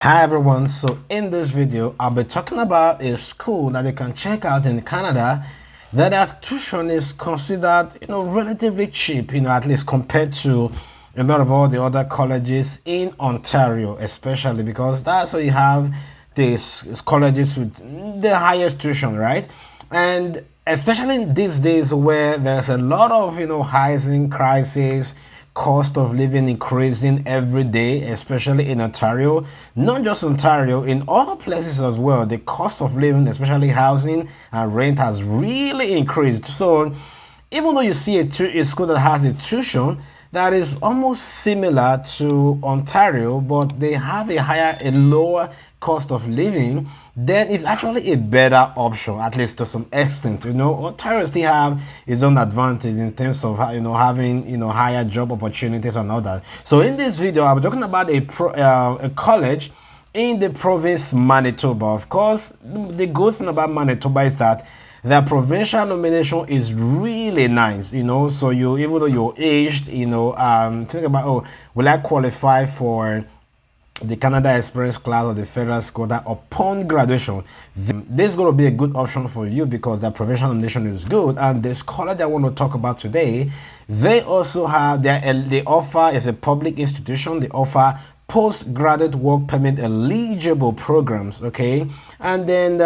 Hi everyone, so in this video I'll be talking about a school that you can check out in Canada that their tuition is considered relatively cheap, at least compared to a lot of all the other colleges in Ontario, especially because that's where you have these colleges with the highest tuition, right? And especially in these days where there's a lot of housing crisis, cost of living increasing every day, especially in Ontario. Not just Ontario, in other places as well. The cost of living, especially housing and rent, has really increased. So even though you see a school that has a tuition that is almost similar to Ontario, but they have a lower cost of living, then it's actually a better option, at least to some extent. Ontario still have its own advantage in terms of having higher job opportunities and all that. So in this video, I'll be talking about a college in the province Manitoba. Of course, the good thing about Manitoba is that the provincial nomination is really nice, so you, even though you're aged, think about, oh, will I qualify for the Canada Experience class or the federal school? That upon graduation, this is going to be a good option for you because the provincial nomination is good. And this college I want to talk about today, they also have they offer, is a public institution, they offer postgraduate work permit eligible programs, okay? And then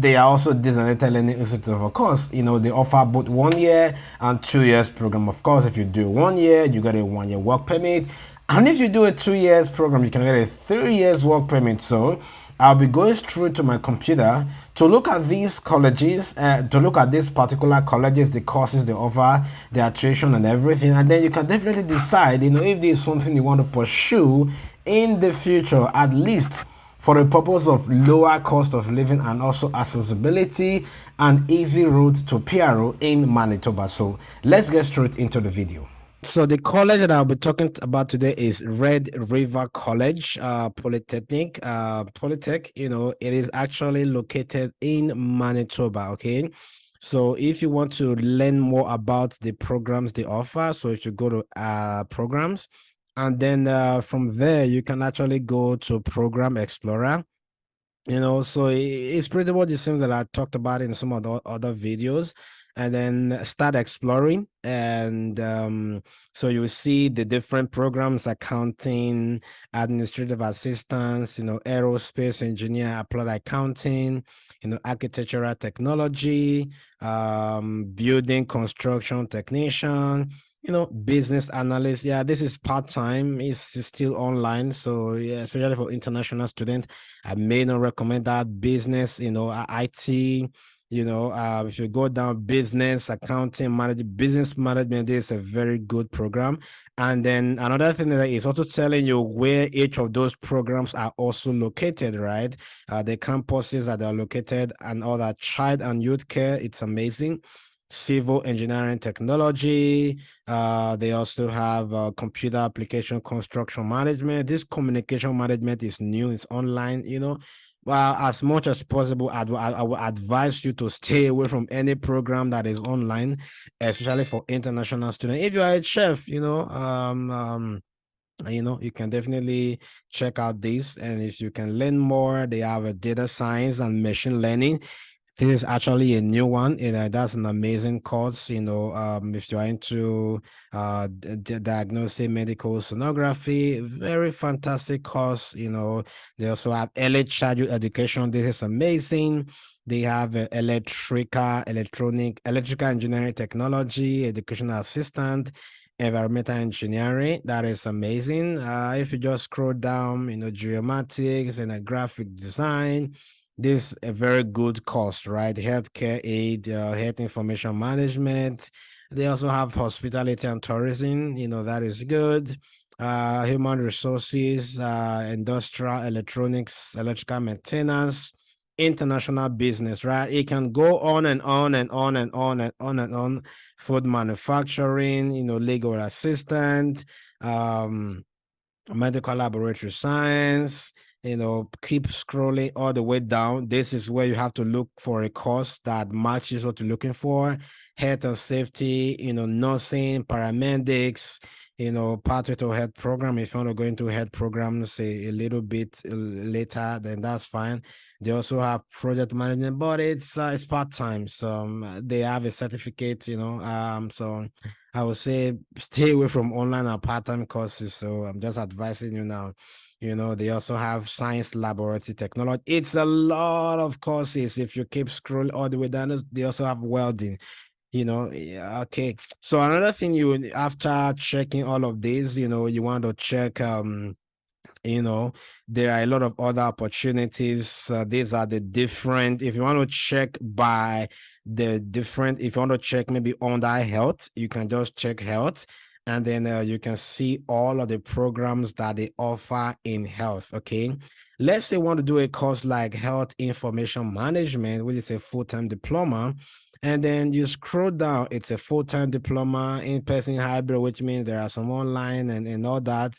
they are also designated learning institute. Of course, they offer both 1 year and 2 years program. Of course, if you do 1 year, you get a 1 year work permit, and if you do a 2 years program, you can get a 3 years work permit. So I'll be going through to my computer to look at these colleges, to look at these particular colleges, the courses they offer, their tuition and everything. And then you can definitely decide, if this is something you want to pursue in the future, at least for the purpose of lower cost of living and also accessibility and easy route to PRO in Manitoba. So let's get straight into the video. So the college that I'll be talking about today is Red River College, Polytechnic. Polytech, it is actually located in Manitoba, okay? So if you want to learn more about the programs they offer, so if you go to programs, and then from there, you can actually go to Program Explorer. So it's pretty much the same that I talked about in some of the other videos, and then start exploring. And so you see the different programs: accounting, administrative assistance, aerospace engineer, applied accounting, architectural technology, building construction technician, business analyst. Yeah, this is part-time. It's still online, so yeah, especially for international students, I may not recommend that. Business, IT, if you go down business, accounting, business management, this is a very good program. And then another thing that is also telling you where each of those programs are also located, right? The campuses that are located and all that. Child and youth care, it's amazing. Civil engineering technology. They also have computer application construction management. This communication management is new, it's online. Well, as much as possible, I would advise you to stay away from any program that is online, especially for international students. If you are a chef, you can definitely check out this. And if you can learn more, they have a data science and machine learning. This is actually a new one. That's an amazing course. If you're into diagnostic medical sonography, very fantastic course. They also have early childhood education. This is amazing. They have electrical engineering technology, educational assistant, environmental engineering. That is amazing. If you just scroll down, geomatics and graphic design, this is a very good course, right? Healthcare aid, health information management. They also have hospitality and tourism. That is good. Human resources, industrial electronics, electrical maintenance, international business, right? It can go on and on and on and on and on and on. Food manufacturing, legal assistant, medical laboratory science. Keep scrolling all the way down. This is where you have to look for a course that matches what you're looking for. Health and safety, nursing, paramedics, pathway to health program. If you want to go into health programs, say a little bit later, then that's fine. They also have project management, but it's part-time. So they have a certificate, so I would say stay away from online or part-time courses. So I'm just advising you now. They also have science laboratory technology. It's a lot of courses. If you keep scrolling all the way down, they also have welding. Yeah, okay. So another thing, after checking all of these, you want to check you know there are a lot of other opportunities. These are the different, if you want to check by the different, if you want to check maybe under health, you can just check health, and then you can see all of the programs that they offer in health. Okay, let's say you want to do a course like health information management, which is a full-time diploma, and then you scroll down, it's a full-time diploma, in-person, hybrid, which means there are some online and all that.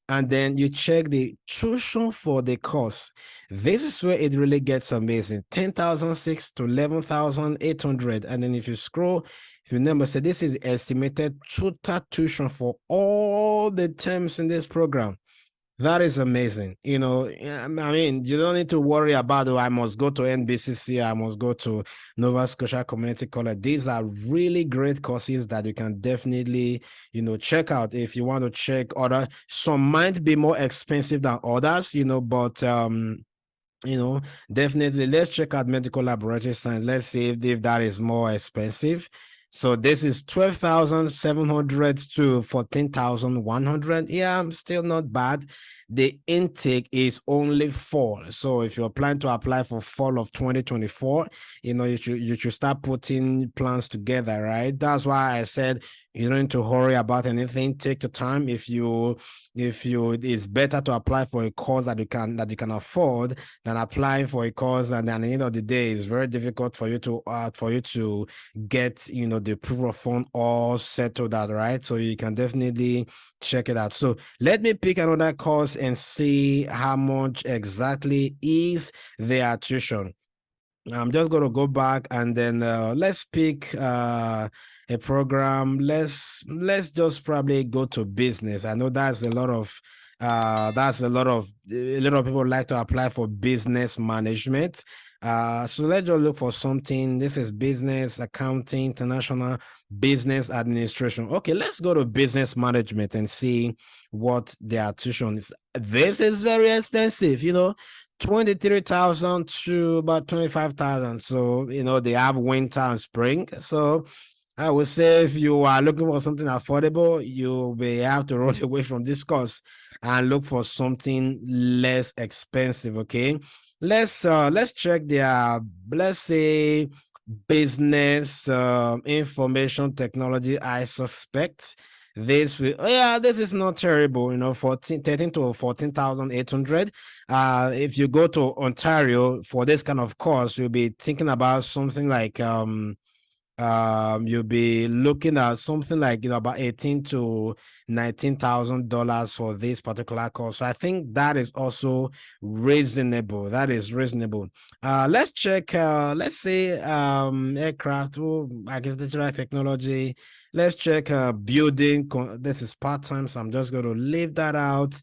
And then you check the tuition for the course. This is where it really gets amazing. 10,006 to 11,800. And then if you scroll, if you remember, say this is estimated total tuition for all the terms in this program. That is amazing. I mean, you don't need to worry about, I must go to NBCC, I must go to Nova Scotia Community College. These are really great courses that you can definitely, check out if you want to check other. Some might be more expensive than others, but definitely let's check out medical laboratory science. Let's see if that is more expensive. So this is 12,700 to 14,100. Yeah, still not bad. The intake is only fall. So if you're planning to apply for fall of 2024, you should start putting plans together, right? That's why I said you don't need to hurry about anything. Take your time. If you it's better to apply for a course that you can afford than applying for a course, and at the end of the day, it's very difficult for you to get the proof of fund all settled out, right? So you can definitely check it out. So let me pick another course and see how much exactly is their tuition. I'm just going to go back, and then let's pick a program. Let's just probably go to business. I know a lot of people like to apply for business management. So let's just look for something. This is business accounting, international business administration. Okay, let's go to business management and see what their tuition is. This is very expensive, 23,000 to about 25,000. So, they have winter and spring. So I would say if you are looking for something affordable, you may have to run away from this course and look for something less expensive. Okay. Let's check their, let's say, business information technology. I suspect this will, this is not terrible, 13 to 14,800. If you go to Ontario for this kind of course, you'll be thinking about something like you'll be looking at something like about $18,000 to $19,000 for this particular course. So I think that is also reasonable. That is reasonable. Let's check, let's say aircraft, architectural technology. Let's check building. This is part-time, so I'm just going to leave that out.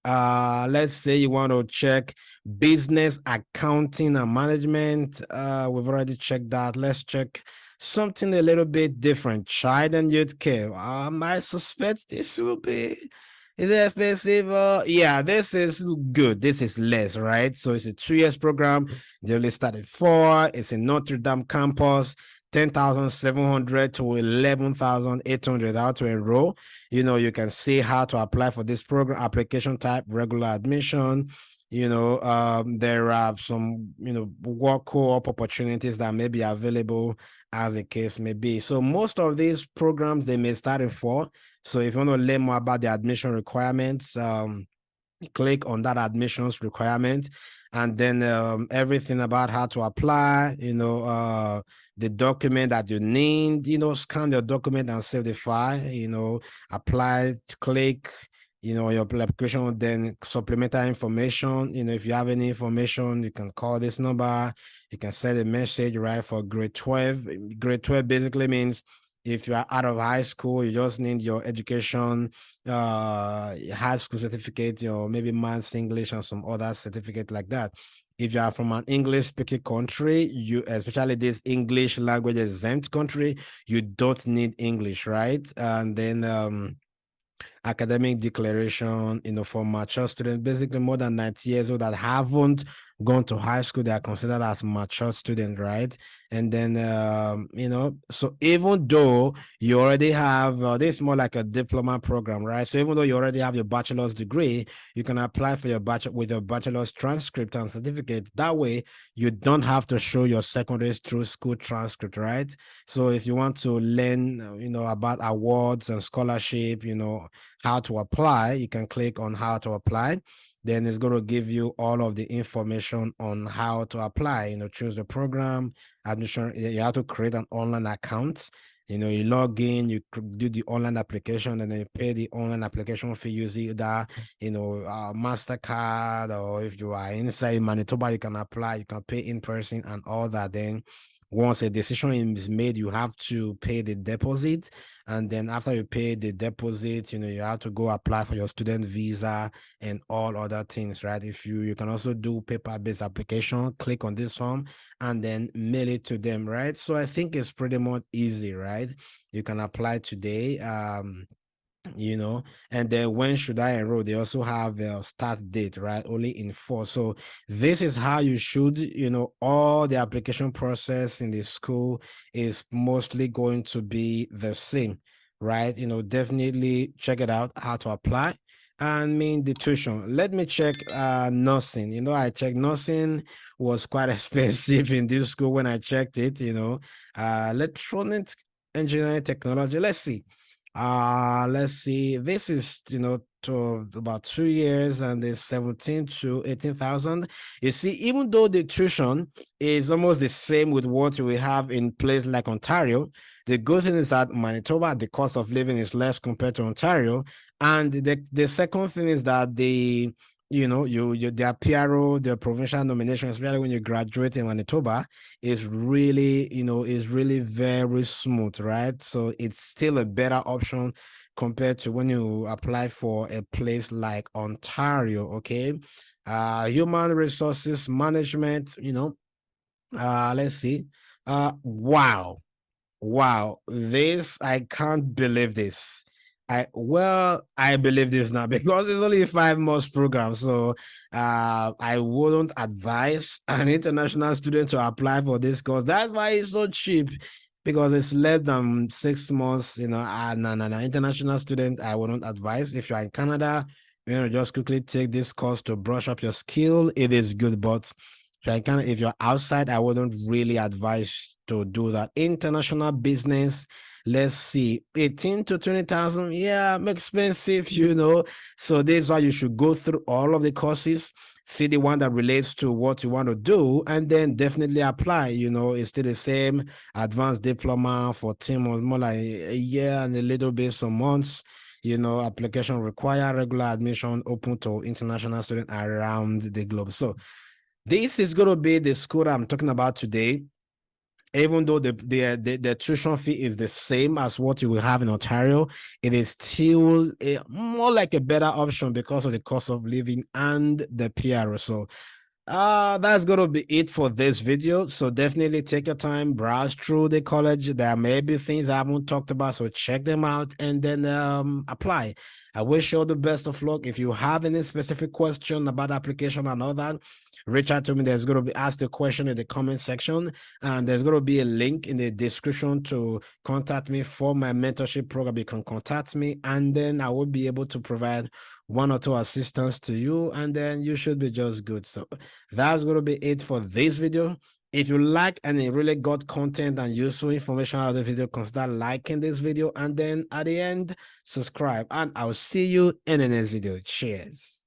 Let's say you want to check business accounting and management. We've already checked that. Let's check something a little bit different. Child and youth care. I suspect this will be, is it expensive? Yeah, this is good. This is less, right? So it's a 2 years program. They only started 4. It's in Notre Dame campus. 10,700 to 11,800. How to enroll. You can see how to apply for this program. Application type, regular admission. There are some work co-op opportunities that may be available as the case may be. So most of these programs, they may start in 4. So if you want to learn more about the admission requirements, click on that admissions requirement, and then everything about how to apply, the document that you need, scan your document and save the file, apply, click, your application, then supplementary information. If you have any information, you can call this number, you can send a message, right, for grade 12. Grade 12 basically means If you are out of high school, you just need your education, high school certificate, your maybe maths, English, and some other certificate like that. If you are from an English speaking country, you, especially this English language exempt country, you don't need English, right? And then academic declaration, for mature students, basically more than 90 years old that haven't gone to high school, they are considered as mature students, right? And then, so even though you already have, this is more like a diploma program, right? So even though you already have your bachelor's degree, you can apply for your with your bachelor's transcript and certificate. That way, you don't have to show your secondary school transcript, right? So if you want to learn, about awards and scholarship, how to apply, you can click on how to apply. Then it's going to give you all of the information on how to apply, choose the program, admission. You have to create an online account. You log in, you do the online application, and then you pay the online application fee using either, MasterCard, or if you are inside Manitoba, you can apply, you can pay in person and all that. Then once a decision is made, you have to pay the deposit. And then after you pay the deposit, you have to go apply for your student visa and all other things, right? If you can also do paper-based application, click on this form and then mail it to them, right? So I think it's pretty much easy, right? You can apply today. And then when should I enroll? They also have a start date, right? Only in 4. So this is how you should, all the application process in the school is mostly going to be the same, right? Definitely check it out, how to apply. And the tuition. Let me check nursing. I checked nursing was quite expensive in this school when I checked it, electronic engineering technology. Let's see, this is to about 2 years, and it's 17 to 18,000. You see, even though the tuition is almost the same with what we have in places like Ontario, the good thing is that Manitoba, the cost of living is less compared to Ontario. And the second thing is that their PRO, their provincial nomination, especially when you graduate in Manitoba, is really, is really very smooth, right? So it's still a better option compared to when you apply for a place like Ontario, okay? Human resources management, let's see. Wow. Wow, this, I can't believe this. I believe this now because it's only 5 months program. So I wouldn't advise an international student to apply for this course. That's why it's so cheap, because it's less than 6 months. No. International student, I wouldn't advise. If you're in Canada, just quickly take this course to brush up your skill. It is good, but if you're outside, I wouldn't really advise to do that. International business, let's see, 18 to 20,000. Yeah, expensive, So this is why you should go through all of the courses, see the one that relates to what you want to do, and then definitely apply. It's still the same advanced diploma for 10 months, more like a year and a little bit, some months. Application require regular admission, open to international students around the globe. So this is going to be the school I'm talking about today. Even though the tuition fee is the same as what you will have in Ontario, it is still more like a better option because of the cost of living and the PRO. So that's gonna be it for this video. So definitely take your time, browse through the college. There may be things I haven't talked about, so check them out and then apply. I wish you all the best of luck. If you have any specific question about application and all that, reach out to me. There's going to be ask the question in the comment section, and there's going to be a link in the description to contact me for my mentorship program. You can contact me, and then I will be able to provide 1 or 2 assistance to you, and then you should be just good. So that's going to be it for this video. If you like and you really got content and useful information out of the video, consider liking this video, and then at the end, subscribe, and I'll see you in the next video. Cheers.